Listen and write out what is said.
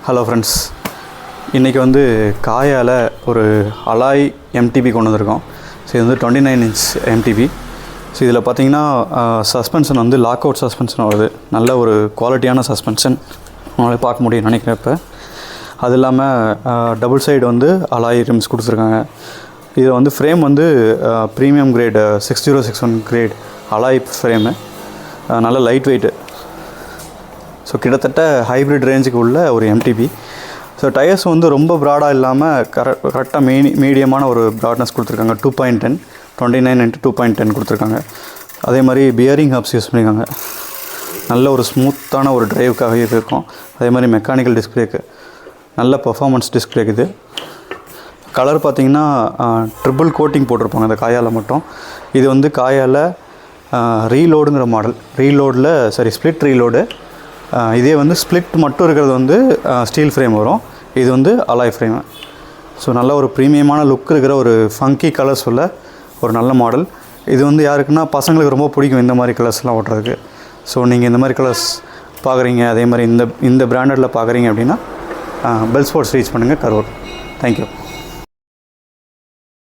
Hello friends, இன்றைக்கி வந்து காயால் ஒரு அலாய் எம்டிபி கொண்டு வந்திருக்கோம். ஸோ இது வந்து 29 inch எம்டிபி. ஸோ இதில் பார்த்தீங்கன்னா சஸ்பென்ஷன் வந்து லாக் அவுட் சஸ்பென்ஷன் வருது. நல்ல ஒரு குவாலிட்டியான சஸ்பென்ஷன் உங்களால் பார்க்க முடியும் நினைக்கிறப்ப. அது இல்லாமல் டபுள் சைடு வந்து அலாய் ரிம்ஸ் கொடுத்துருக்காங்க. இது வந்து ஃப்ரேம் வந்து premium grade 6061 grade alloy frame, நல்ல லைட் வெயிட்டு. ஸோ கிட்டத்தட்ட ஹைப்ரிட் ரேஞ்சுக்கு உள்ள ஒரு எம்டிபி. ஸோ டயர்ஸ் வந்து ரொம்ப ப்ராடாக இல்லாமல் கரெக்டாக மீடியமான ஒரு ப்ராட்னஸ் கொடுத்துருக்காங்க. 2.10 29x2.10 கொடுத்துருக்காங்க. அதே மாதிரி பியரிங் ஹப்ஸ் யூஸ் பண்ணியிருக்காங்க. நல்ல ஒரு ஸ்மூத்தான ஒரு டிரைவுக்காக இது இருக்கும். அதே மாதிரி மெக்கானிக்கல் டிஸ்க் பிரேக்கு, நல்ல பர்ஃபார்மன்ஸ் டிஸ்க் பிரேக். இது கலர் பார்த்திங்கன்னா ட்ரிபிள் கோட்டிங் போட்டிருப்பாங்க அந்த காயால் மட்டும். இது வந்து காயால் ரீலோடுங்கிற மாடல். Split reload. இதே வந்து ஸ்ப்ளிட் மட்டும் இருக்கிறது வந்து ஸ்டீல் ஃப்ரேம் வரும். இது வந்து அலாய் ஃப்ரேமு. ஸோ நல்ல ஒரு ப்ரீமியமான லுக் இருக்கிற ஒரு ஃபங்கி கலர்ஸ் உள்ள ஒரு நல்ல மாடல். இது வந்து யாருக்குன்னா பசங்களுக்கு ரொம்ப பிடிக்கும் இந்த மாதிரி கலர்ஸ்லாம் ஓட்டுறதுக்கு. ஸோ நீங்கள் இந்த மாதிரி கலர்ஸ் பார்க்குறீங்க, அதே மாதிரி இந்த பிராண்டடில் பார்க்குறீங்க அப்படின்னா பெல் ஸ்போர்ட்ஸ் ரீச் பண்ணுங்கள், கரூர். தேங்க்யூ.